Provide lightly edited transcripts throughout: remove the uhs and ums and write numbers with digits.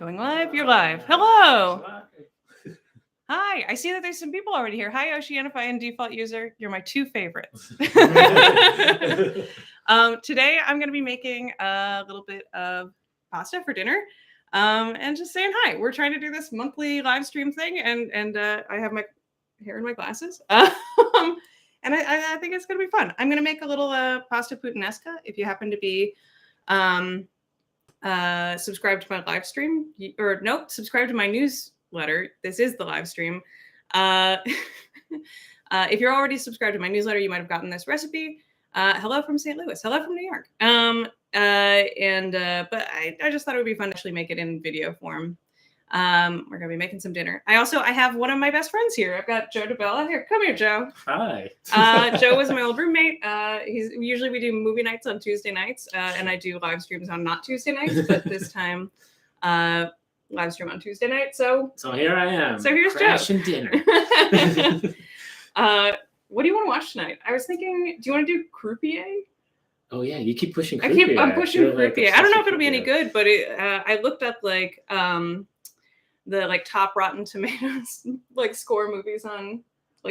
Going live? You're live. Hello. Hi. I see that there's some people already here. Hi, Oceanify and Default User. You're my two favorites. Today, I'm going to be making a little bit of pasta for dinner and just saying hi. We're trying to do this monthly live stream thing, and I have my hair in my glasses. And I think it's going to be fun. I'm going to make a little pasta puttanesca. If you happen to be subscribe to my live stream, or nope, subscribe to my newsletter. This is the live stream. If you're already subscribed to my newsletter, you might have gotten this recipe. Hello from St. Louis. Hello from New York. But I just thought it would be fun to actually make it in video form. We're gonna be making some dinner. I have one of my best friends here. I've got Joe DeBella here. Come here, Joe. Hi. Joe was my old roommate. Usually we do movie nights on Tuesday nights, and I do live streams on not Tuesday nights, but this time live stream on Tuesday night. So here I am. So here's crashing Joe. Dinner. What do you want to watch tonight? I was thinking, do you want to do croupier? Oh yeah, you keep pushing croupier. I'm pushing croupier. I don't know if it'll be any good, but I looked up the top Rotten Tomatoes score movies on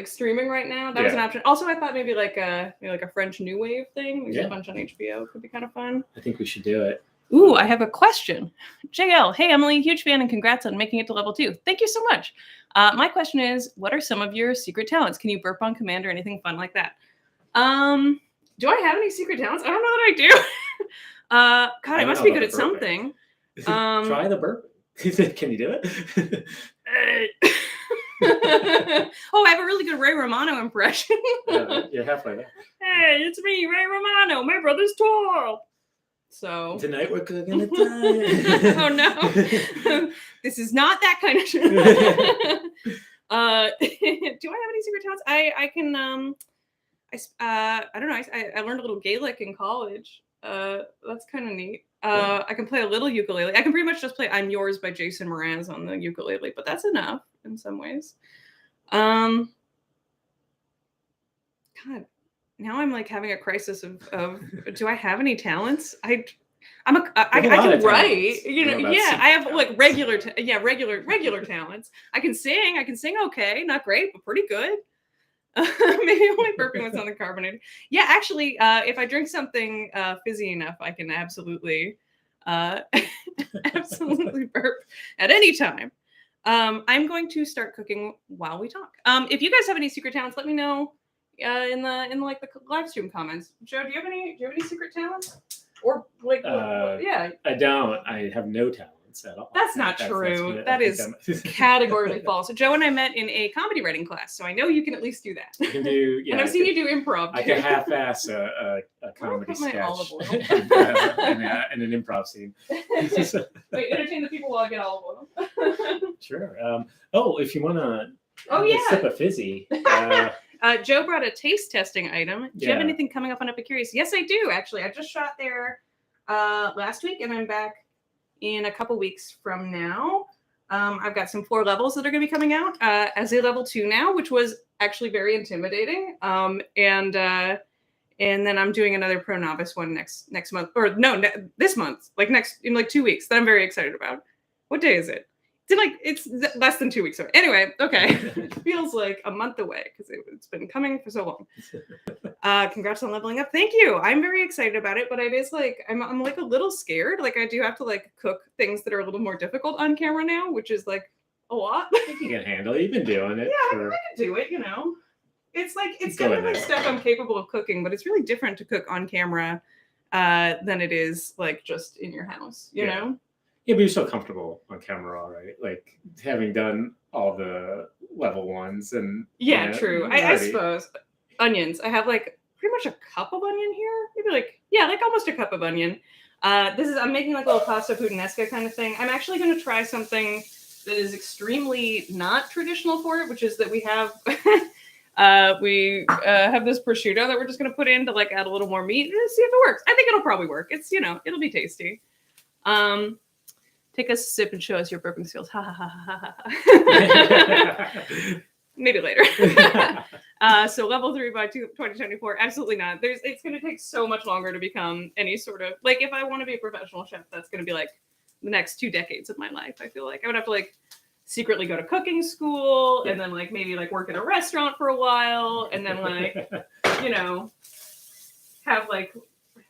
streaming right now. That was an option. Also, I thought maybe a French New Wave thing. There's a bunch on HBO. Could be kind of fun. I think we should do it. Ooh, I have a question. JL, hey Emily, huge fan and congrats on making it to level 2. Thank you so much. My question is, what are some of your secret talents? Can you burp on command or anything fun like that? Do I have any secret talents? I don't know that I do. God, I must be good at something. Try the burp. Can you do it? Oh, I have a really good Ray Romano impression. You're halfway there. Hey, it's me, Ray Romano. My brother's tall. So tonight we're cooking a time. Oh no, this is not that kind of show. Do I have any secret talents? I can I don't know. I learned a little Gaelic in college. That's kind of neat. I can play a little ukulele. I can pretty much just play "I'm Yours" by Jason Mraz on the ukulele, but that's enough in some ways. God, now I'm having a crisis of do I have any talents? I can write. I have regular talents. I can sing okay, not great, but pretty good. Maybe only burping with something carbonated. Yeah, actually, if I drink something fizzy enough, I can absolutely absolutely burp at any time. I'm going to start cooking while we talk. If you guys have any secret talents, let me know in the live stream comments. Joe, do you have any secret talents? Or yeah. I don't. I have no talents at all. That's not true. That is categorically false. So Joe and I met in a comedy writing class, so I know you can at least do that. You can do, yeah. And I've seen you do improv. I can half-ass a comedy sketch and an improv scene. Wait, entertain the people while I get olive oil. Sure. If you want to sip a fizzy. Joe brought a taste testing item. Do you have anything coming up on Epicurious? Yes, I do, actually. I just shot there last week, and I'm back in a couple weeks from now. I've got some 4 levels that are going to be coming out as a level 2 now, which was actually very intimidating. And then I'm doing another Pro Novice one next month. Or no, this month. In 2 weeks that I'm very excited about. What day is it? It's less than 2 weeks away. Anyway, okay. It feels like a month away because it's been coming for so long. Congrats on leveling up. Thank you. I'm very excited about it, but it is I'm a little scared. I do have to cook things that are a little more difficult on camera now, which is a lot. You can handle it. You've been doing it. Yeah, I can do it. It's definitely stuff I'm capable of cooking, but it's really different to cook on camera than it is just in your house. You know. Yeah, but you're so comfortable on camera, right? Having done all the level ones and true. I suppose onions. I have pretty much a cup of onion here. Maybe almost a cup of onion. I'm making a little pasta puttanesca kind of thing. I'm actually going to try something that is extremely not traditional for it, which is that we have have this prosciutto that we're just going to put in to add a little more meat and see if it works. I think it'll probably work. It's it'll be tasty. Take a sip and show us your burping skills. Ha ha ha ha ha. Maybe later. So level 3 by 2024. Absolutely not. It's going to take so much longer to become any sort of if I want to be a professional chef, that's going to be the next 2 decades of my life. I feel like I would have to like secretly go to cooking school and then like maybe like work at a restaurant for a while and then like, you know, have like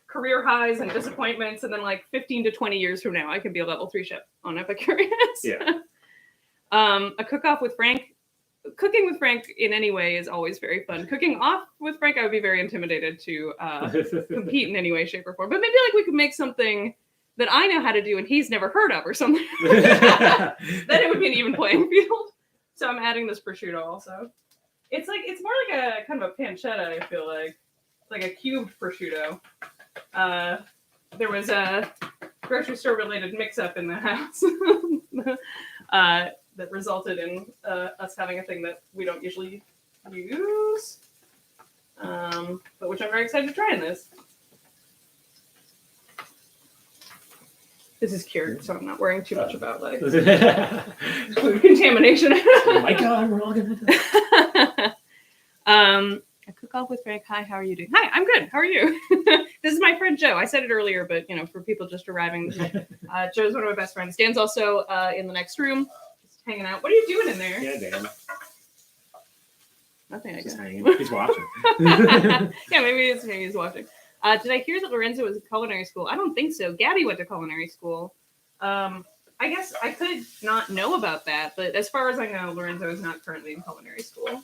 career highs and disappointments, and then like 15 to 20 years from now I can be a level 3 chef on Epicurious. Yeah. A cook-off with Frank. Cooking with Frank in any way is always very fun. Cooking off with Frank, I would be very intimidated to compete in any way, shape, or form. But maybe like we could make something that I know how to do and he's never heard of or something. Then it would be an even playing field. So I'm adding this prosciutto also. It's more like a kind of a pancetta, I feel like. It's like a cubed prosciutto. There was a grocery store related mix up in the house. That resulted in us having a thing that we don't usually use, but which I'm very excited to try in this. This is cured, so I'm not worrying too much about like food contamination. Oh my God, we're all gonna die. A cook-off with Frank. Hi, how are you doing? Hi, I'm good. How are you? This is my friend Joe. I said it earlier, but you know, for people just arriving, Joe's one of my best friends. Dan's also in the next room. Hanging out. What are you doing in there? Yeah, Dan. Nothing, I guess. Just hanging. He's watching. Yeah, maybe he's watching. Did I hear that Lorenzo was in culinary school? I don't think so. Gabby went to culinary school. I guess I could not know about that, but as far as I know, Lorenzo is not currently in culinary school.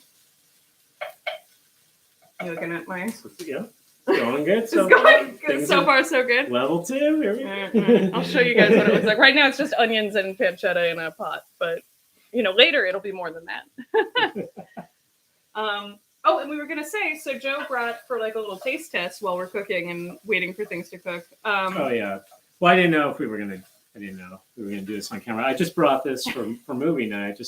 You looking at my... Yeah. Going good. So going good. So far, so good. Level 2. Here we go. I'll show you guys what it looks like. Right now, it's just onions and pancetta in a pot, but you know, later it'll be more than that. Oh, and we were gonna say, so Joe brought for like a little taste test while we're cooking and waiting for things to cook. Oh yeah. Well, I didn't know if we were gonna do this on camera. I just brought this for movie night.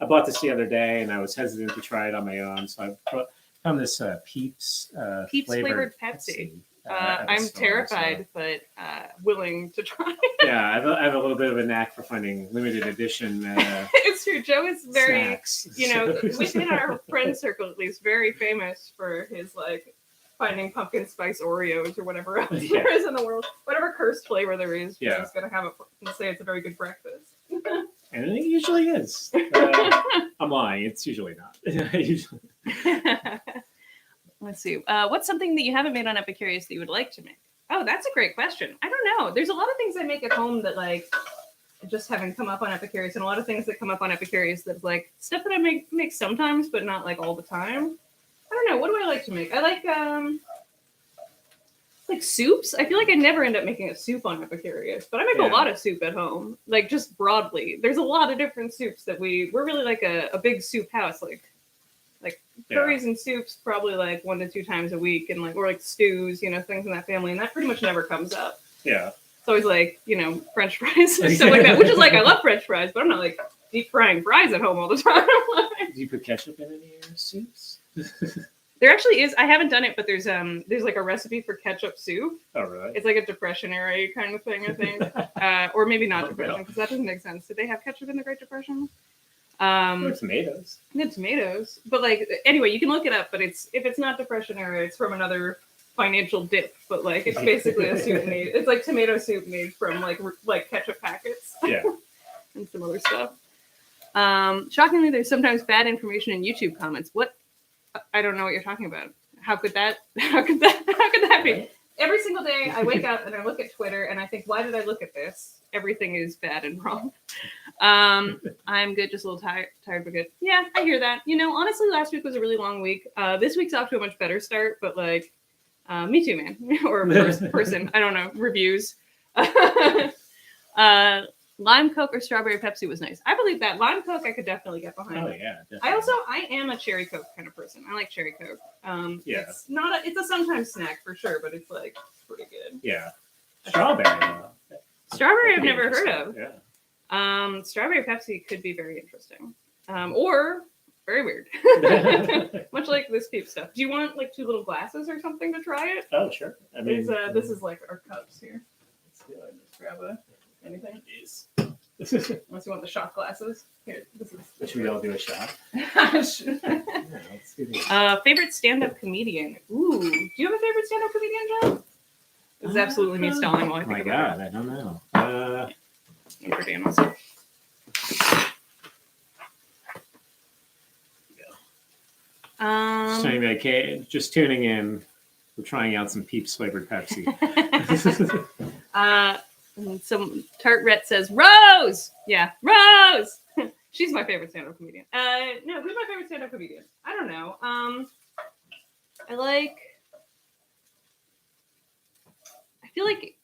I bought this the other day, and I was hesitant to try it on my own, so I found this Peeps flavored Pepsi. I'm terrified, but willing to try. Yeah, I have a little bit of a knack for finding limited edition. It's true. Joe is very, snacks. You know, within our friend circle at least, very famous for his like finding pumpkin spice Oreos or whatever else there is in the world. Whatever cursed flavor there is, he's gonna have it and say it's a very good breakfast. And it usually is. I'm lying. It's usually not. Usually. Let's see. What's something that you haven't made on Epicurious that you would like to make? Oh, that's a great question. I don't know. There's a lot of things I make at home that like just haven't come up on Epicurious, and a lot of things that come up on Epicurious that's like stuff that I make sometimes, but not like all the time. I don't know. What do I like to make? I like soups. I feel like I never end up making a soup on Epicurious, but I make a lot of soup at home. Like just broadly, there's a lot of different soups that we're really like a big soup house. Like curries and soups probably like 1 to 2 times a week, and or like stews, you know, things in that family, and that pretty much never comes up. Yeah. It's always like, you know, French fries and stuff like that, which is like I love French fries, but I'm not like deep frying fries at home all the time. Do you put ketchup in any of your soups? There actually is. I haven't done it, but there's like a recipe for ketchup soup. Oh, really? It's like a Depression era kind of thing, I think, or maybe not Depression, because that doesn't make sense. Did they have ketchup in the Great Depression? Tomatoes. Yeah, tomatoes. But like, anyway, you can look it up. But if it's not Depression era, it's from another financial dip. But like, it's basically a soup made. It's like tomato soup made from like ketchup packets. Yeah. And some other stuff. Shockingly, there's sometimes bad information in YouTube comments. What? I don't know what you're talking about. How could that be? Every single day I wake up and I look at Twitter and I think, why did I look at this? Everything is bad and wrong. I'm good, just a little tired but good. Yeah, I hear that. You know, honestly, last week was a really long week. This week's off to a much better start, but like, me too, man. Or person. I don't know. Reviews. Lime Coke or strawberry Pepsi was nice. I believe that. Lime Coke I could definitely get behind. Oh yeah, definitely. I am a cherry Coke kind of person. I like cherry Coke. Yeah. It's a sometimes snack for sure, but it's like pretty good. Yeah. Strawberry. Strawberry I've never heard of. Yeah. Strawberry Pepsi could be very interesting. Or very weird. Much like this Peep stuff. Do you want like 2 little glasses or something to try it? Oh sure. I mean, this is like our cups here. Let's see if I can just grab anything. Unless you want the shot glasses. Here, this is. Should we all do a shot? Yeah, let's do this. Favorite stand-up comedian. Ooh, do you have a favorite stand-up comedian, John? This is absolutely me stalling while I think about it. Oh my god, I don't know. And for Dan also. So anyway, Kate, just tuning in. We're trying out some Peeps flavored Pepsi. And some Tartret says Rose. Yeah, Rose. She's my favorite stand-up comedian. No, who's my favorite stand-up comedian? I don't know. I feel like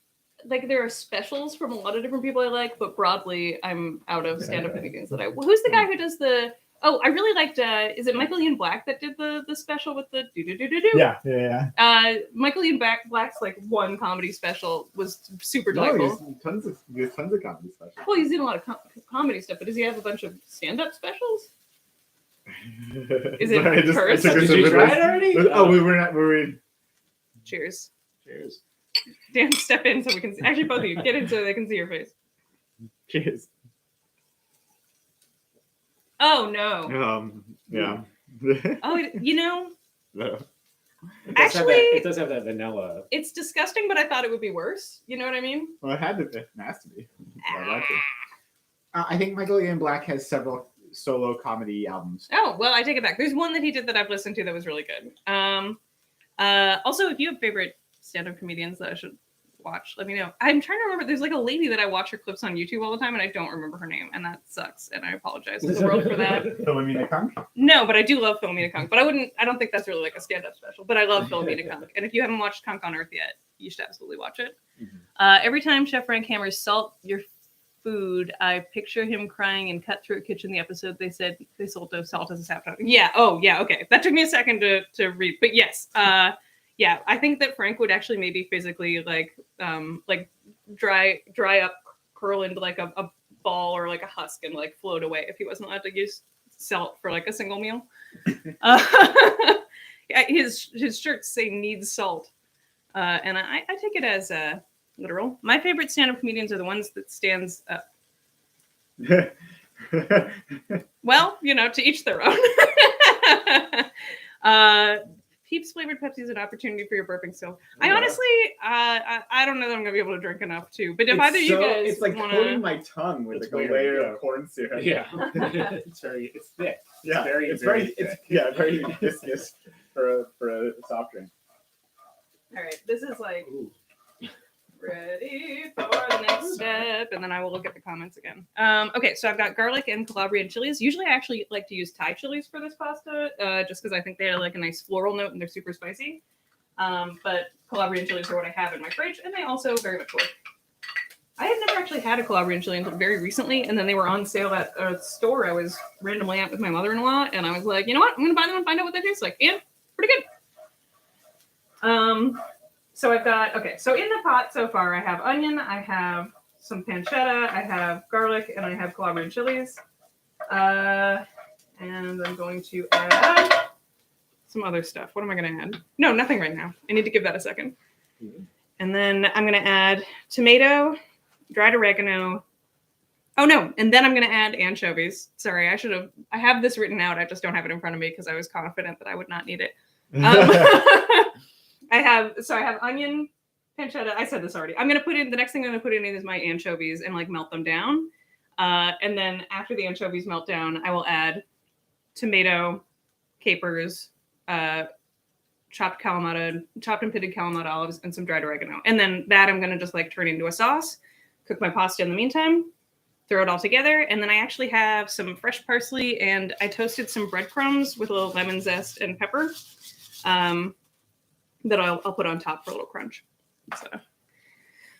there are specials from a lot of different people I like, but broadly, I'm out of stand-up comedians that I. Who's the guy who does the? Oh, I really liked. Is it Michael Ian Black that did the special with the do do do do do? Yeah. Michael Ian Black's like one comedy special was super No, delightful. he has tons of comedy specials. Well, he's in a lot of comedy stuff, but does he have a bunch of stand-up specials? Is it cursed? Did you try it already? Oh, we were in. Cheers. Cheers. Dan, step in so we can see. Actually, both of you get in so they can see your face. Cheers. Oh no. Yeah. Oh, you know, No. It does have that vanilla. it's disgusting, but I thought it would be worse. You know what I mean? Well, it has to be. I like it. I think Michael Ian Black has several solo comedy albums. Oh, well, I take it back. There's one that he did that I've listened to that was really good. Also, if you have favorite stand-up comedians that I should watch, let me know. I'm trying to remember. There's like a lady that I watch her clips on YouTube all the time, and I don't remember her name, and that sucks. And I apologize to the world for that. Philomena Kunk? No, but I do love Philomena Kunk. But I don't think that's really like a stand-up special. But I love Philomena Kunk. And if you haven't watched Kunk on Earth yet, you should absolutely watch it. Mm-hmm. Every time Chef Frank hammers salt your food, I picture him crying in Cutthroat Kitchen. The episode they said they sold salt as a sapphire. Yeah. Oh, yeah. Okay. That took me a second to read, but yes. Yeah, I think that Frank would actually maybe physically like dry up, curl into like a ball or like a husk and like float away if he wasn't allowed to use salt for like a single meal. His shirts say needs salt, and I take it as literal. My favorite stand-up comedians are the ones that stands up. Well, you know, to each their own. Peeps flavored Pepsi is an opportunity for your burping skill. I honestly, I don't know that I'm gonna be able to drink enough too. But if either you guys, it's like wanna... coating my tongue with like a layer of corn syrup. Yeah. It's thick. Yeah, it's very viscous for a soft drink. All right, this is like ready for the next step, and then I will look at the comments again. Okay, so I've got garlic and Calabrian chilies. Usually, I actually like to use Thai chilies for this pasta, just because I think they have like a nice floral note and they're super spicy. But Calabrian chilies are what I have in my fridge, and they also very much work. I had never actually had a Calabrian chili until very recently, and then they were on sale at a store I was randomly at with my mother-in-law, and I was like, you know what? I'm gonna buy them and find out what they taste like. And pretty good. So I've got, okay, so in the pot so far, I have onion, I have some pancetta, I have garlic, and I have Calabrian chilies. And I'm going to add some other stuff. What am I going to add? No, nothing right now. I need to give that a second. And then I'm going to add tomato, dried oregano. Oh, no. And then I'm going to add anchovies. Sorry, I have this written out. I just don't have it in front of me because I was confident that I would not need it. I have onion, pancetta. I said this already. The next thing I'm going to put in is my anchovies and like melt them down. And then after the anchovies melt down, I will add tomato, capers, chopped and pitted Kalamata olives, and some dried oregano. And then that I'm going to just like turn into a sauce, cook my pasta in the meantime, throw it all together. And then I actually have some fresh parsley, and I toasted some breadcrumbs with a little lemon zest and pepper. That I'll put on top for a little crunch. So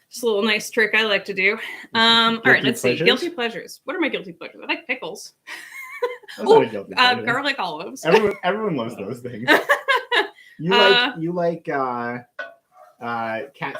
just a little nice trick I like to do. All right, let's see. Guilty pleasures. What are my guilty pleasures? I like pickles. Garlic olives. Everyone loves those things. You like cats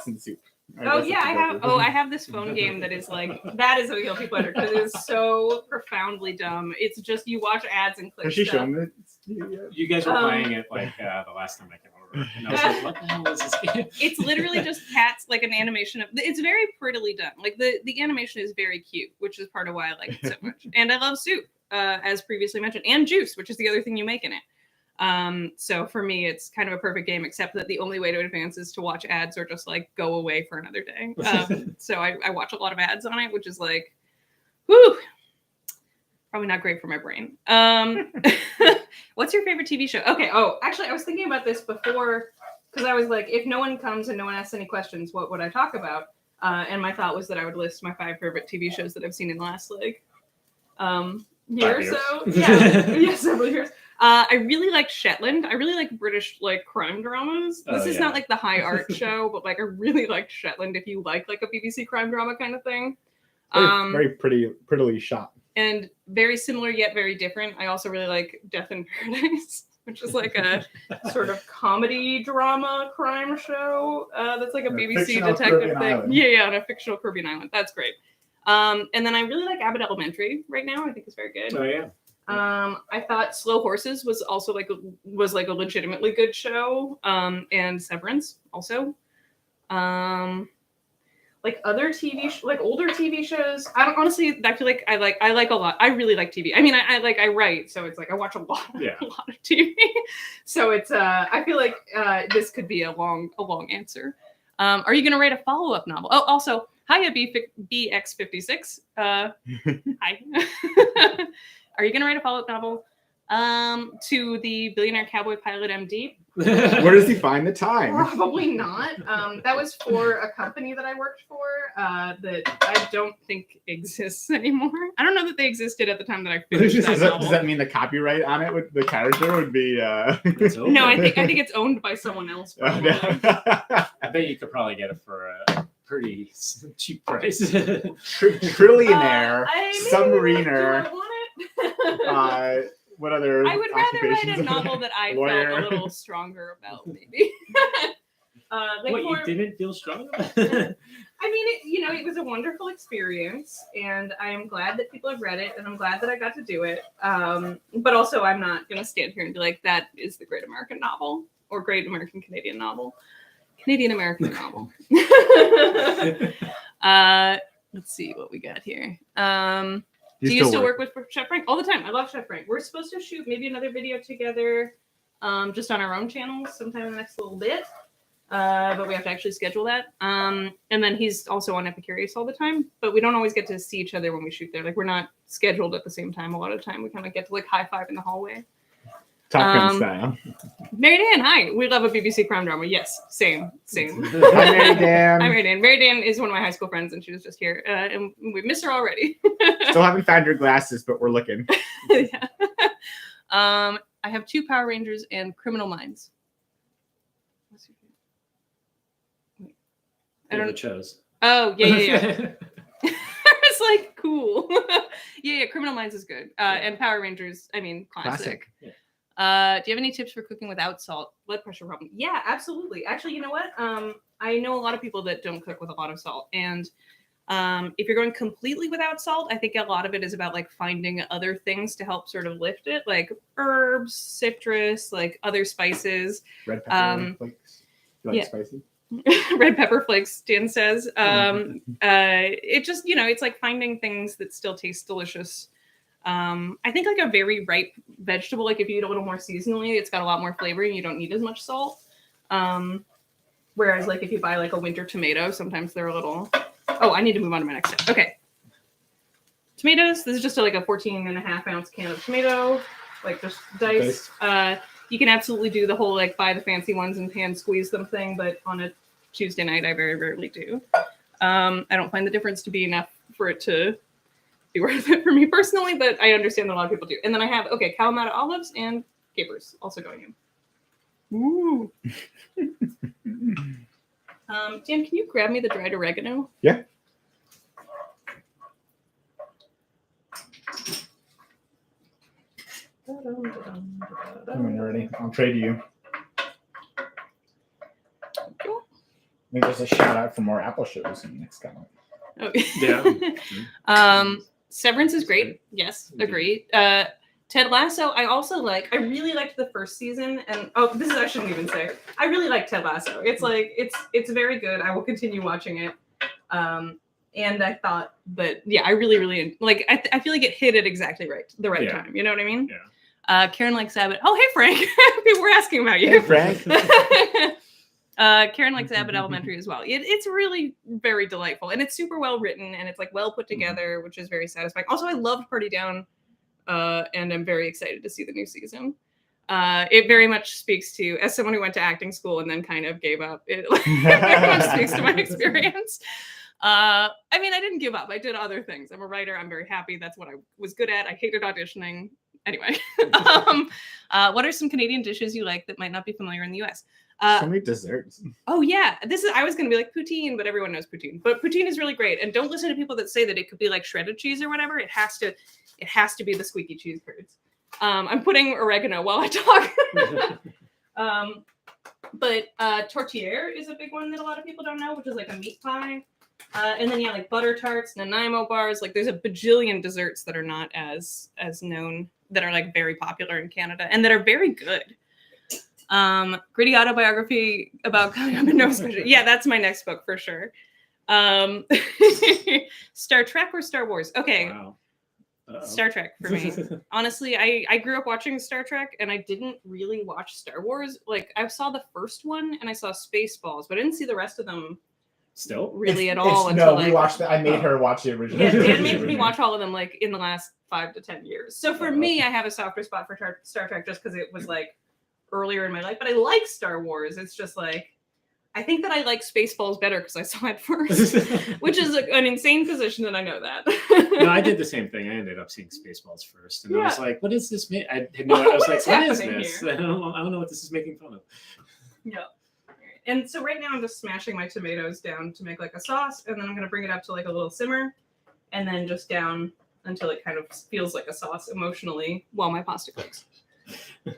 in soup. Oh yeah, I have this phone game that is like, that is a guilty pleasure because it is so profoundly dumb. It's just you watch ads and click. Has she stuff. shown it to you yet? You guys were playing it like the last time I came over, and I was like, "What the hell is this game?" It's literally just cats, like an animation of. It's very prettily done. Like the animation is very cute, which is part of why I like it so much. And I love soup, as previously mentioned, and juice, which is the other thing you make in it. So for me, it's kind of a perfect game, except that the only way to advance is to watch ads or just like go away for another day. So I watch a lot of ads on it, which is like, Whew. Probably not great for my brain. What's your favorite TV show? Okay. Oh, actually, I was thinking about this before because I was like, if no one comes and no one asks any questions, what would I talk about? And my thought was that I would list my 5 favorite TV shows that I've seen in the last year or so. Yeah, several years. I really liked Shetland. I really like British crime dramas. This is not like the high art show, but I really liked Shetland. If you like a BBC crime drama kind of thing, very prettily shot. And very similar yet very different. I also really like Death in Paradise, which is like a sort of comedy drama crime show. That's like a BBC detective thing. Yeah, on a fictional Caribbean island. That's great. And then I really like Abbott Elementary right now. I think it's very good. Oh yeah. I thought Slow Horses was also a legitimately good show. And Severance also. Other TV, older TV shows. I feel like I like a lot. I really like TV. I mean, I write, so it's I watch a lot of TV. So it's I feel like this could be a long answer. Are you gonna write a follow-up novel? Oh, also, hiya BX56. Hi. Are you gonna write a follow-up novel to the Billionaire Cowboy Pilot MD? Where does he find the time? Probably not. That was for a company that I worked for that I don't think exists anymore. I don't know that they existed at the time that I finished that novel. Does that mean the copyright on it with the character would be? No, I think it's owned by someone else. I bet you could probably get it for a pretty cheap price. Trillionaire, submariner. Do I want it? What other? I would rather write a novel that I felt a little stronger about, maybe. You didn't feel strong about? I mean, it was a wonderful experience, and I am glad that people have read it, and I'm glad that I got to do it. But also, I'm not going to stand here and be like, that is the great American novel or great American Canadian novel. Canadian American novel. Let's see what we got here. Do you still work with Chef Frank? All the time. I love Chef Frank. We're supposed to shoot maybe another video together just on our own channels sometime in the next little bit. But we have to actually schedule that. And then he's also on Epicurious all the time. But we don't always get to see each other when we shoot there. We're not scheduled at the same time a lot of the time. We kind of get to high five in the hallway. Top Gun style. Mary Dan, hi. We love a BBC crime drama. Yes, same. Hi, Mary Dan. Hi, Mary Dan. Mary Dan is one of my high school friends, and she was just here. And we miss her already. Still haven't found your glasses, but we're looking. Yeah. I have 2 Power Rangers and Criminal Minds. What's your favorite? I don't know. Chose. Oh, yeah. It's cool. Yeah, Criminal Minds is good. And Power Rangers, classic. Yeah. Do you have any tips for cooking without salt? Blood pressure problem? Yeah, absolutely. Actually, you know what? I know a lot of people that don't cook with a lot of salt. And if you're going completely without salt, I think a lot of it is about finding other things to help sort of lift it, like herbs, citrus, other spices. Red pepper flakes. You like spicy? Red pepper flakes, Dan says. It just, it's finding things that still taste delicious. I think a very ripe vegetable, if you eat a little more seasonally, it's got a lot more flavor and you don't need as much salt. Whereas if you buy a winter tomato, sometimes they're a little, I need to move on to my next step. Okay. Tomatoes. This is just a 14.5 ounce can of tomato, just diced. You can absolutely do the whole buy the fancy ones and hand squeeze them thing, but on a Tuesday night, I very rarely do. I don't find the difference to be enough for it to be worth it for me personally, but I understand that a lot of people do. And then I have, Kalamata olives and capers also going in. Ooh. Dan, can you grab me the dried oregano? Yeah. When you're ready, I'll trade you. Cool. I think there's a shout out for more Apple shows in the next comment. Oh. Yeah. Severance is great. Yes, agree. Ted Lasso, I also I really liked the first season, and I shouldn't even say. I really like Ted Lasso. It's it's very good. I will continue watching it. And I thought that I really, really I feel like it hit it exactly the right time. You know what I mean? Yeah. Karen likes Abbott. Oh, hey Frank. People were asking about you. Hey Frank. Karen likes Abbott Elementary as well. It's really very delightful, and it's super well written, and it's like well put together, which is very satisfying. Also, I loved Party Down, and I'm very excited to see the new season. It very much speaks to, as someone who went to acting school and then kind of gave up, it very much speaks to my experience. I mean, I didn't give up. I did other things. I'm a writer. I'm very happy. That's what I was good at. I hated auditioning. Anyway, what are some Canadian dishes you like that might not be familiar in the US? So many desserts. Oh yeah, I was going to be like poutine, but everyone knows poutine. But poutine is really great. And don't listen to people that say that it could be like shredded cheese or whatever. It has to be the squeaky cheese curds. I'm putting oregano while I talk. But tortillere is a big one that a lot of people don't know, which is like a meat pie. And then like butter tarts, Nanaimo bars. Like there's a bajillion desserts that are not as known, that are like very popular in Canada and that are very good. Gritty autobiography about coming up in Nova Scotia. Yeah, that's my next book for sure. Star Trek or Star Wars? Okay. Wow. Star Trek for me. Honestly, I grew up watching Star Trek and I didn't really watch Star Wars. Like I saw the first one and I saw Spaceballs, but I didn't see the rest of them Still really at all. No, until we watched that. I made her watch the original. Yeah, Dan made me watch all of them like in the last 5 to 10 years. So for me, I have a softer spot for Star Trek just because it was like earlier in my life. But I like Star Wars. It's just like I think that I like Spaceballs better because I saw it first, which is an insane position, and I know that. No, I did the same thing. I ended up seeing Spaceballs first, and I was like, "What is this?" I had no. I was like, "What is this?" Here? I don't know what this is making fun of. Yeah. And so right now I'm just smashing my tomatoes down to make like a sauce, and then I'm gonna bring it up to like a little simmer, and then just down until it kind of feels like a sauce emotionally while my pasta cooks.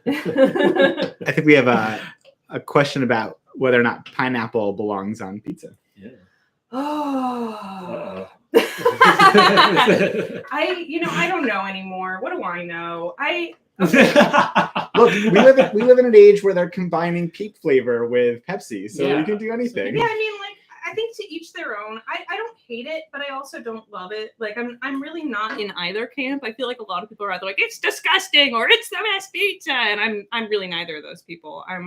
I think we have a question about whether or not pineapple belongs on pizza. Yeah. Oh. I don't know anymore. What do I know? Look, we live in an age where they're combining peak flavor with Pepsi, so you can do anything. Yeah, I mean, like, I think to each their own. I don't hate it, but I also don't love it. Like, I'm really not in either camp. I feel like a lot of people are either like, it's disgusting or it's the best pizza, and I'm really neither of those people. I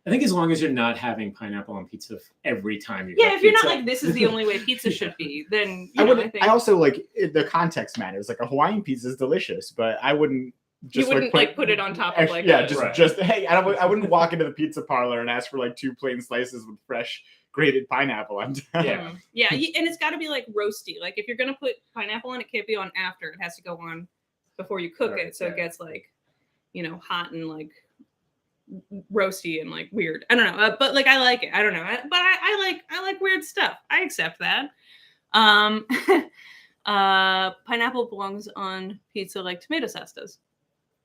think as long as you're not having pineapple on pizza every time you if you're not like, this is the only way pizza should be, then I think I also like the context matters. Like a Hawaiian pizza is delicious, but I wouldn't. You wouldn't put it on top of like just hey, I wouldn't walk into the pizza parlor and ask for like 2 plain slices with fresh grated pineapple on top. Yeah, and it's got to be like roasty. Like if you're gonna put pineapple on, it can't be on after. It has to go on before you cook it, so it gets like, hot and like roasty and like weird. I don't know, but like I like it. I don't know, but I like weird stuff. I accept that. Pineapple belongs on pizza like tomato sauce does.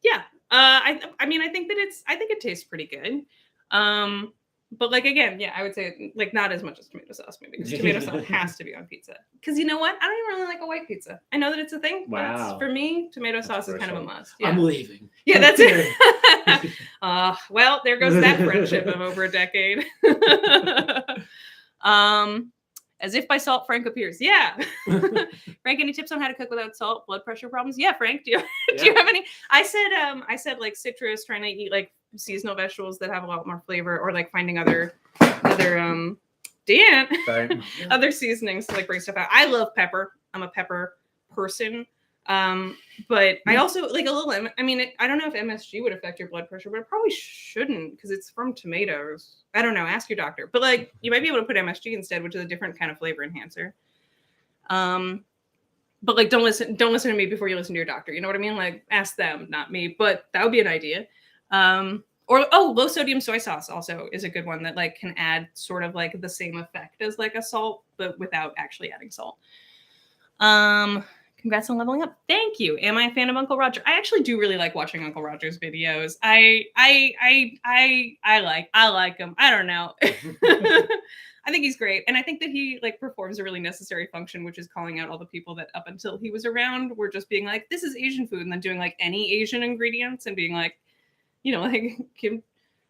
Yeah. I mean, I think it tastes pretty good. But like, again, I would say like not as much as tomato sauce, maybe, because tomato sauce has to be on pizza. Because you know what? I don't even really like a white pizza. I know that it's a thing. Wow. But for me, tomato sauce is kind of a must. Yeah. I'm leaving. Yeah, that's it. Well, there goes that friendship of over a decade. As if by salt, Frank appears. Yeah. Frank, any tips on how to cook without salt? Blood pressure problems? Yeah, Frank. Do you have any? I said like citrus, trying to eat like seasonal vegetables that have a lot more flavor, or like finding other other seasonings to like bring stuff out. I love pepper. I'm a pepper person. But I also like a little, I mean, I don't know if MSG would affect your blood pressure, but it probably shouldn't because it's from tomatoes. I don't know. Ask your doctor. But like, you might be able to put MSG instead, which is a different kind of flavor enhancer. But like, don't listen to me before you listen to your doctor. You know what I mean? Like, ask them, not me. But that would be an idea. Low sodium soy sauce also is a good one that like can add sort of like the same effect as like a salt, but without actually adding salt. Congrats on leveling up. Thank you. Am I a fan of Uncle Roger? I actually do really like watching Uncle Roger's videos. I like him. I don't know. I think he's great. And I think that he like performs a really necessary function, which is calling out all the people that up until he was around were just being like, this is Asian food. And then doing like any Asian ingredients and being like, like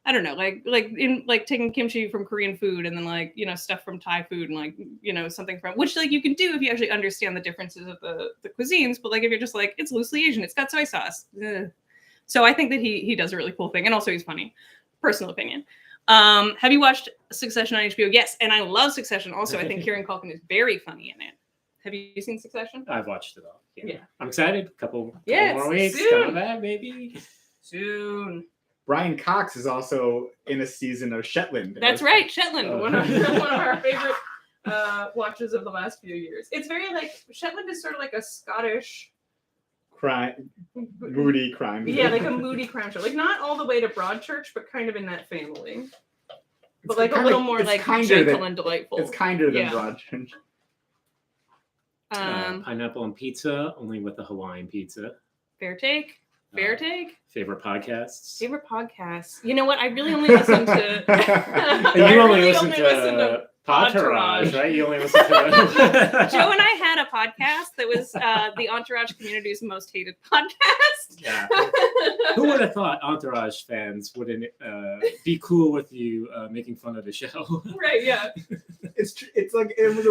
I don't know, like taking kimchi from Korean food and then like, stuff from Thai food and like, something from, which like you can do if you actually understand the differences of the cuisines. But like, if you're just like, it's loosely Asian, it's got soy sauce. Ugh. So I think that he does a really cool thing. And also he's funny. Personal opinion. Have you watched Succession on HBO? Yes, and I love Succession. Also, I think Kieran Culkin is very funny in it. Have you seen Succession? I've watched it all. Yeah. I'm excited. Couple Yes, more weeks. soon. Coming back, baby. Soon. Brian Cox is also in a season of Shetland. That's right, Shetland. Oh. One of our favorite watches of the last few years. It's very like Shetland is sort of like a Scottish Moody crime. Yeah, like a moody crime show. Like not all the way to Broadchurch, but kind of in that family. But like a little more like gentle and delightful. It's kinder than Yeah. Broadchurch. Pineapple and pizza, only with the Hawaiian pizza. Fair take. Fair take. Favorite podcasts. Favorite podcasts. You know what? I really only listen to. You I only really listen to Entourage, right? You only listen to Joe and I had a podcast that was the Entourage community's most hated podcast. Yeah. Who would have thought Entourage fans wouldn't be cool with you making fun of the show? Right. Yeah. It's like it was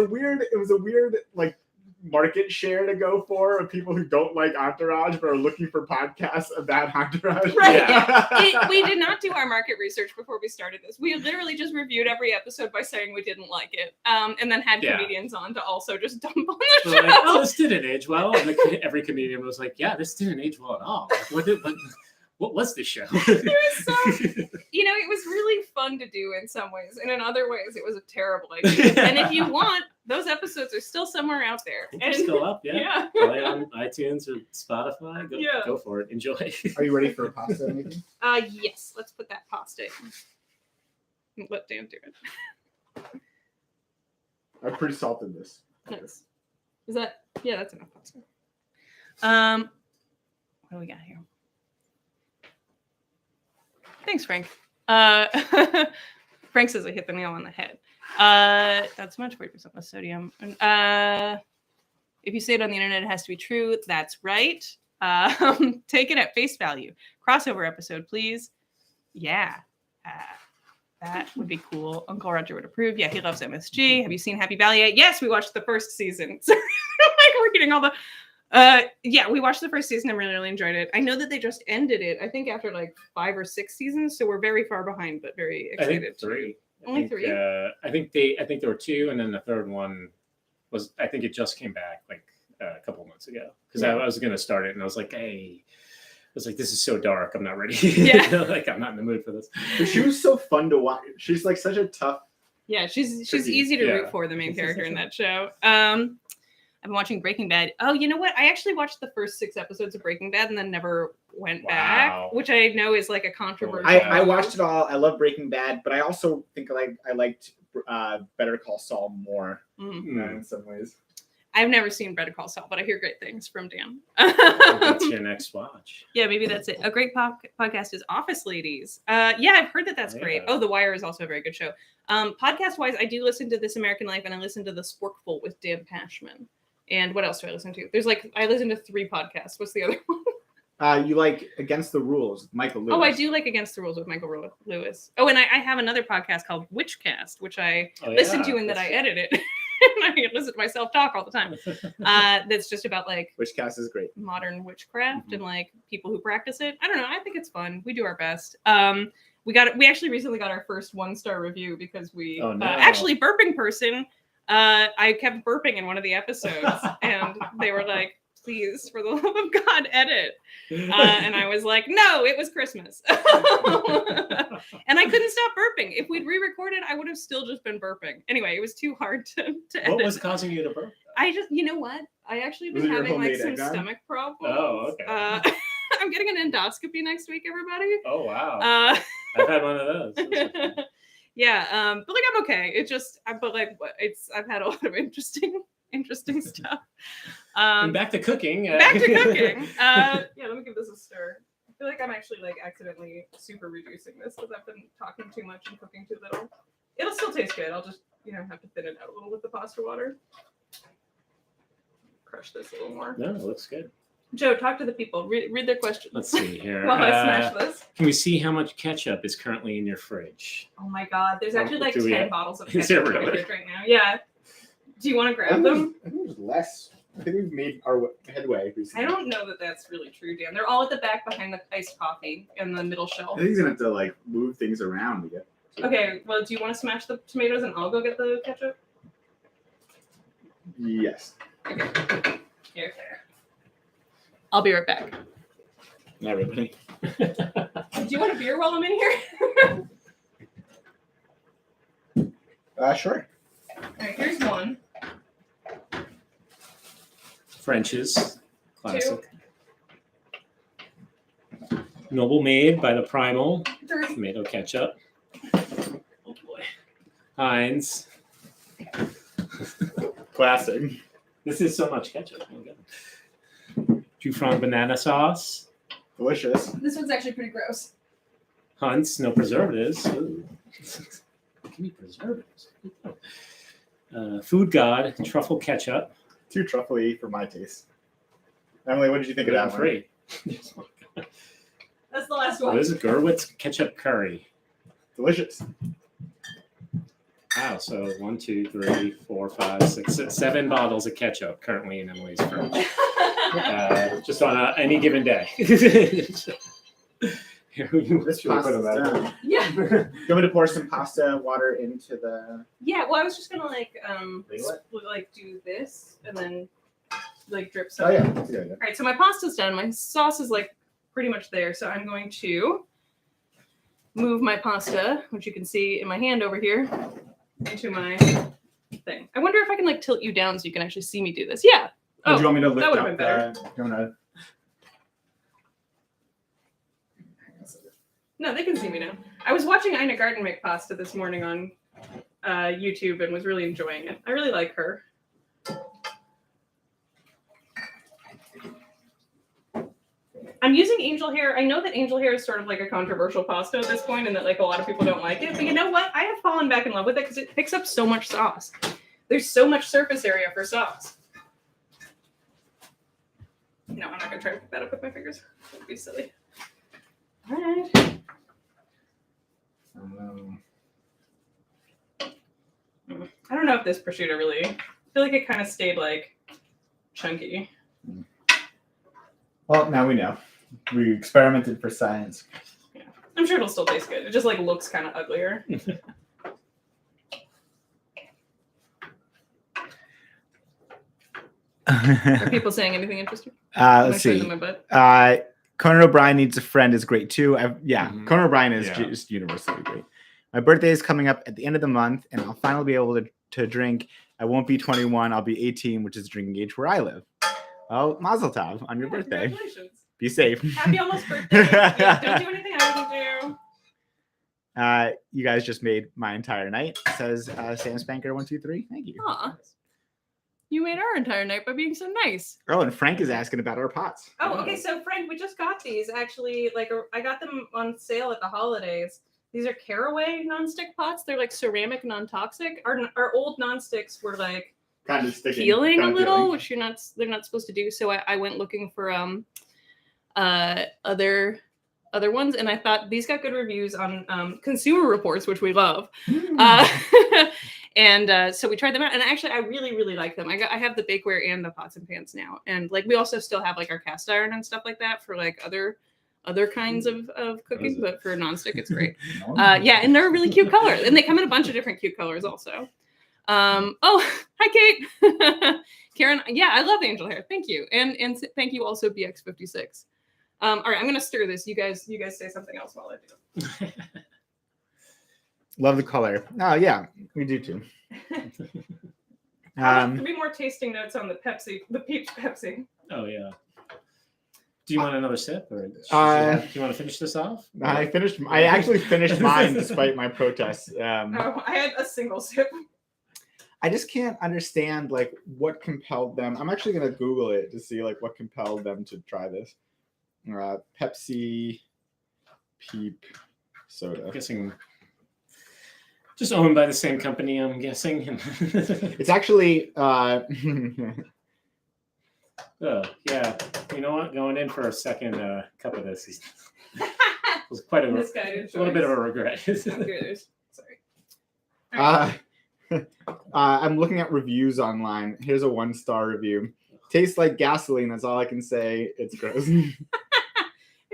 a weird like market share to go for of people who don't like Entourage but are looking for podcasts about Entourage. Right. Yeah. We did not do our market research before we started this. We literally just reviewed every episode by saying we didn't like it, and then had comedians on to also just dump on the show. Like, oh, this didn't age well. And every comedian was like, yeah, this didn't age well at all. What was this show? It was so, it was really fun to do in some ways, and in other ways, it was a terrible idea. And if you want, those episodes are still somewhere out there. They're still up, yeah. Play on iTunes or Spotify. Go for it. Enjoy. Are you ready for a pasta or anything? Yes. Let's put that pasta in. Let Dan do it. I've pretty salted this. Nice. Is that? Yeah, that's enough pasta. What do we got here? Thanks, Frank. Frank says I hit the nail on the head. That's much 40% less sodium. If you say it on the internet, it has to be true. That's right. Take it at face value. Crossover episode, please. Yeah. That would be cool. Uncle Roger would approve. Yeah, he loves MSG. Have you seen Happy Valley yet? Yes, we watched the first season. Sorry, we're getting all the... yeah, we watched the first season and really enjoyed it. I know that they just ended it, I think, after like 5 or 6 seasons, so we're very far behind, but very excited. I think 3. Only 3? I think there were 2, and then the third one was, I think it just came back like a couple of months ago, because I was going to start it, and I was like, hey, this is so dark, I'm not ready. Yeah. Like, I'm not in the mood for this. But she was so fun to watch. She's like such a tough. Yeah, she's easy to root for, the main character in that show. I've been watching Breaking Bad. Oh, you know what? I actually watched the first 6 episodes of Breaking Bad and then never went back, which I know is like a controversial. I watched it all. I love Breaking Bad, but I also think I liked Better Call Saul more in some ways. I've never seen Better Call Saul, but I hear great things from Dan. That's your next watch. Yeah, maybe that's it. A great podcast is Office Ladies. Yeah, I've heard that's great. Oh, The Wire is also a very good show. Podcast-wise, I do listen to This American Life, and I listen to The Sporkful with Dan Pashman. And what else do I listen to? I listen to 3 podcasts. What's the other one? You like Against the Rules, Michael Lewis. Oh, I do like Against the Rules with Michael Lewis. Oh, and I have another podcast called Witchcast, which I listen to and that I edit it. And I listen to myself talk all the time. That's just about like Witchcast is great. Modern witchcraft and like people who practice it. I don't know. I think it's fun. We do our best. We actually recently got our first 1-star review because we actually burping person. I kept burping in one of the episodes, and they were like, "Please, for the love of God, edit." And I was like, "No, it was Christmas," and I couldn't stop burping. If we'd re-recorded, I would have still just been burping. Anyway, it was too hard to edit. What was causing you to burp? You know what? I actually been having like some stomach problems. Oh, okay. I'm getting an endoscopy next week, everybody. Oh wow! I've had one of those. Yeah, but like I'm okay. It just, I've had a lot of interesting stuff. And back to cooking. Back to cooking. Yeah, let me give this a stir. I feel like I'm actually like accidentally super reducing this because I've been talking too much and cooking too little. It'll still taste good. I'll just have to thin it out a little with the pasta water. Crush this a little more. No, it looks good. Joe, talk to the people. Read their questions. Let's see here. While I smash this. Can we see how much ketchup is currently in your fridge? Oh my God. There's actually like 10 bottles of Is there ketchup in my really? fridge right now. Yeah. Do you want to grab them? I think there's less. I think we've made our headway recently. I don't know that that's really true, Dan. They're all at the back behind the iced coffee in the middle shelf. I think he's gonna have to like move things around to get Okay, well, do you want to smash the tomatoes and I'll go get the ketchup? Yes. Okay. Here. I'll be right back. Everybody. Do you want a beer while I'm in here? Sure. All right, here's one. French's classic. Noble made by the Primal. 3. Tomato ketchup. Oh boy. Heinz. Classic. This is so much ketchup. Oh my God. Jufron banana sauce. Delicious. This one's actually pretty gross. Hunt's, no preservatives. Ooh. Give me preservatives. Food God, truffle ketchup. Too truffly for my taste. Emily, what did you think of that one? Free. That's the last Oh, one. this is Gerwitz ketchup curry. Delicious. Wow, so 1, 2, 3, 4, 5, 6, 7 bottles of ketchup currently in Emily's fridge. Just on any given day. Here, This pasta's done. Yeah. Do you want me to pour some pasta water into the... Yeah, well, I was just gonna like What? do this and then like drip some. Oh yeah, that's a good idea. All right, so my pasta's done. My sauce is like pretty much there, so I'm going to move my pasta, which you can see in my hand over here, into my thing. I wonder if I can like tilt you down so you can actually see me do this. Yeah. Oh, do you want me to that lift would've up been better. the... You want to... No, they can see me now. I was watching Ina Garten make pasta this morning on YouTube and was really enjoying it. I really like her. I'm using angel hair. I know that angel hair is sort of like a controversial pasta at this point and that like a lot of people don't like it. But you know what? I have fallen back in love with it because it picks up so much sauce. There's so much surface area for sauce. No, I'm not going to try to pick that up with my fingers. That would be silly. All right. I don't know if this prosciutto really... I feel like it kind of stayed like chunky. Well, now we know. We experimented for science. Yeah. I'm sure it'll still taste good. It just like looks kind of uglier. Are people saying anything interesting? Let's see. Them my butt? Conan O'Brien Needs a Friend is great too. Conan O'Brien is Yeah. just universally great. My birthday is coming up at the end of the month, and I'll finally be able to drink. I won't be 21. I'll be 18, which is the drinking age where I live. Well, Mazel Tov on your birthday. Congratulations. Be safe. Happy almost birthday. Yeah, don't do anything I wouldn't do. You guys just made my entire night, says Sam Spanker 123. Thank you. Aw. You made our entire night by being so nice. Oh, and Frank is asking about our pots. Oh, okay. So, Frank, we just got these. Actually, like I got them on sale at the holidays. These are Caraway nonstick pots. They're like ceramic, non-toxic. Our old nonsticks were like Kind of sticking. peeling a kind of little, peeling. which they're not supposed to do. So I went looking for other ones, and I thought these got good reviews on Consumer Reports, which we love. And so we tried them out, and actually I really like them. I have the bakeware and the pots and pans now, and like we also still have like our cast iron and stuff like that for like other kinds of cooking, but for nonstick it's great. Yeah, and they're a really cute color, and they come in a bunch of different cute colors also. Oh, hi Kate. Karen, yeah, I love angel hair. Thank you. And thank you also BX56. All right, I'm gonna stir this. You guys say something else while I do. Love the color. Oh yeah, we do too. There'll be more tasting notes on the Peeps Pepsi. Oh yeah. Do you want another sip, or do you want to finish this off? I actually finished mine despite my protests. Oh, I had a single sip. I just can't understand like what compelled them. I'm actually gonna Google it to see like what compelled them to try this. Pepsi Peep soda. I'm guessing just owned by the same company, I'm guessing. It's actually Oh yeah. You know what? Going in for a second cup of this was quite a little bit of a regret. Sorry. I'm looking at reviews online. Here's a 1-star review. Tastes like gasoline. That's all I can say. It's gross. It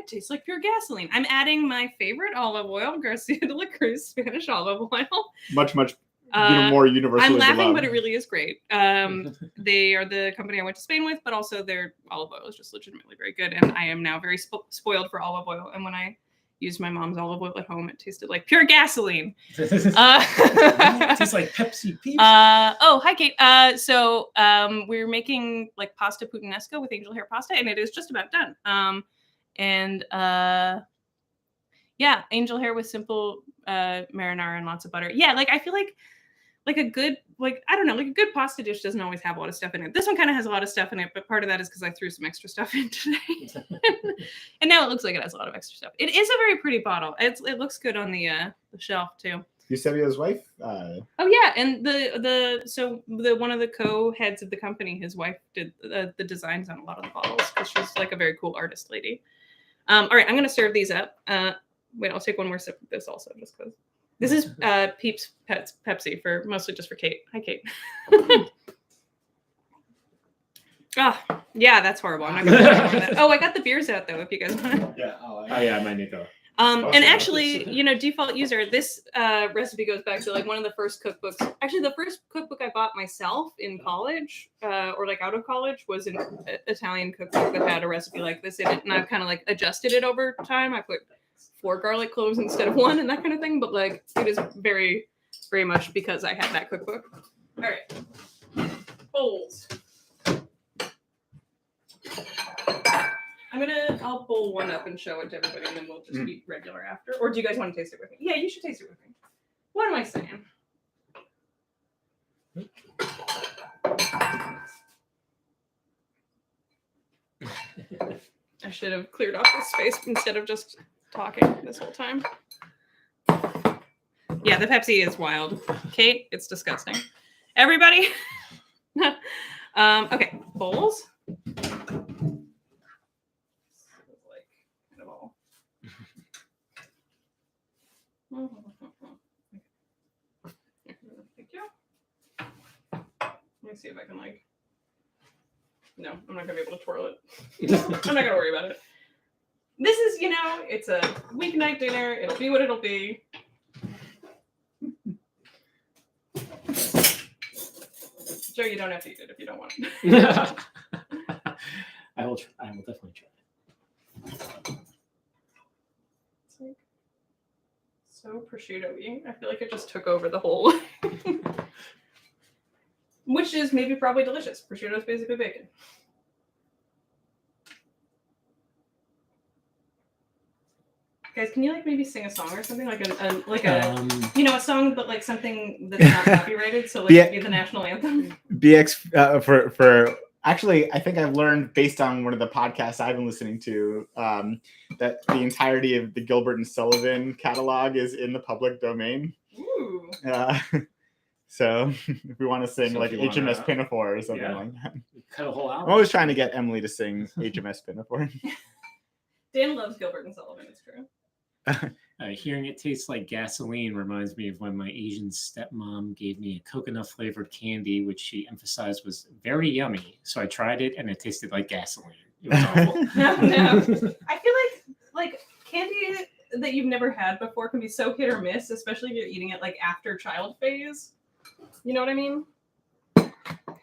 It tastes like pure gasoline. I'm adding my favorite olive oil, Garcia de la Cruz Spanish olive oil. Much more universally I'm laughing, beloved. but it really is great. They are the company I went to Spain with, but also their olive oil is just legitimately very good. And I am now very spoiled for olive oil. And when I used my mom's olive oil at home, it tasted like pure gasoline. It tastes like Pepsi Peeps. Oh, hi, Kate. So we're making like pasta puttanesca with angel hair pasta, and it is just about done. Yeah, angel hair with simple marinara and lots of butter. Yeah, like I feel like a good, like, I don't know, like a good pasta dish doesn't always have a lot of stuff in it. This one kind of has a lot of stuff in it, but part of that is because I threw some extra stuff in today. And now it looks like it has a lot of extra stuff. It is a very pretty bottle. It looks good on the shelf too. Eusebio's wife? Oh yeah, and the one of the co-heads of the company, his wife did the designs on a lot of the bottles because she's like a very cool artist lady. All right, I'm gonna serve these up. Wait, I'll take one more sip of this also, just because. This is Peeps Pepsi mostly just for Kate. Hi, Kate. Yeah, that's horrible. I'm not gonna try that. Oh, I got the beers out though, if you guys want. Yeah. Oh yeah, I might need to. And actually, default user, this recipe goes back to like one of the first cookbooks. Actually, the first cookbook I bought myself in college, or like out of college, was an Italian cookbook that had a recipe like this in it, and I've kind of like adjusted it over time. I put 4 garlic cloves instead of 1 and that kind of thing, but like it is very, very much because I had that cookbook. All right, bowls. I'll bowl one up and show it to everybody, and then we'll just eat regular after. Or do you guys want to taste it with me? Yeah, you should taste it with me. What am I saying? I should have cleared off this space instead of just talking this whole time. Yeah, the Pepsi is wild. Kate, it's disgusting. Everybody? Okay, bowls. Thank you. Let me see if I can like. No, I'm not gonna be able to twirl it. I'm not gonna worry about it. This is, it's a weeknight dinner. It'll be what it'll be. Joe, you don't have to eat it if you don't want it. I will definitely try. It's like so prosciutto-y. I feel like it just took over the whole. Which is maybe probably delicious. Prosciutto is basically bacon. Guys, can you like maybe sing a song or something like a song, but like something that's not copyrighted, so like be the national anthem. BX for actually, I think I've learned based on one of the podcasts I've been listening to that the entirety of the Gilbert and Sullivan catalog is in the public domain. Ooh. So if we want to sing like HMS Pinafore or something like that, cut a whole album. I'm always trying to get Emily to sing HMS Pinafore. Dan loves Gilbert and Sullivan. It's true. Hearing it tastes like gasoline reminds me of when my Asian stepmom gave me a coconut flavored candy, which she emphasized was very yummy. So I tried it and it tasted like gasoline. It was awful. No. I feel like candy that you've never had before can be so hit or miss, especially if you're eating it like after child phase. You know what I mean? I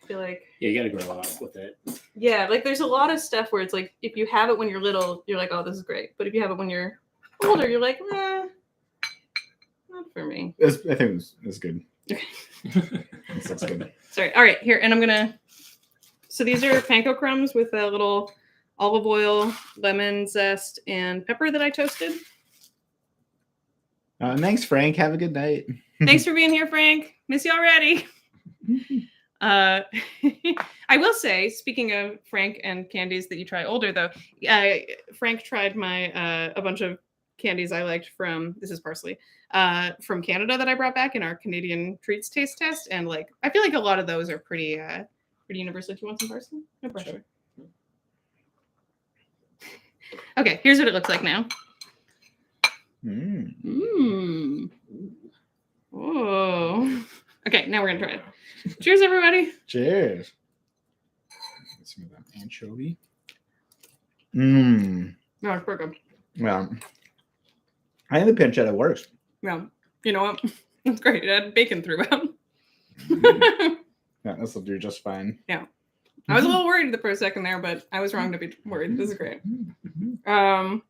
feel like you gotta grow up with it. Yeah, like there's a lot of stuff where it's like if you have it when you're little, you're like, oh, this is great. But if you have it when you're older, you're like, not for me. I think it's good. That's good. Sorry. All right, here, and I'm gonna. So these are panko crumbs with a little olive oil, lemon zest, and pepper that I toasted. Thanks, Frank. Have a good night. Thanks for being here, Frank. Miss you already. I will say, speaking of Frank and candies that you try older, though, Frank tried my a bunch of candies I liked from, this is parsley, from Canada that I brought back in our Canadian treats taste test, and like I feel like a lot of those are pretty universal. Do you want some parsley? No pressure. Okay, here's what it looks like now. Oh. Okay, now we're gonna try it. Cheers, everybody. Cheers. Let's see that anchovy. No, it's pretty good. Well, I think the pancetta works. Yeah. You know what? That's great. It had bacon throughout. Yeah, this will do just fine. Yeah. I was a little worried for a second there, but I was wrong to be worried. This is great. All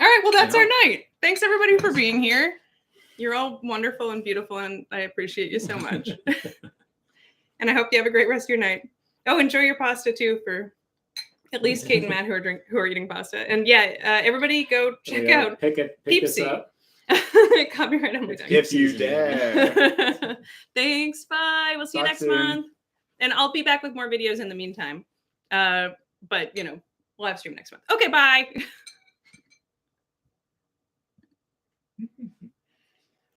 right. Well, that's our night. Thanks everybody for being here. You're all wonderful and beautiful, and I appreciate you so much. And I hope you have a great rest of your night. Oh, enjoy your pasta too, for at least Kate and Matt who are eating pasta. And yeah, everybody go check out pick this Peepsy. up. Copyright on my tongue. If you dare. Thanks. Bye. We'll see you Talk next soon. month. And I'll be back with more videos in the meantime. But we'll have stream next month. Okay, bye.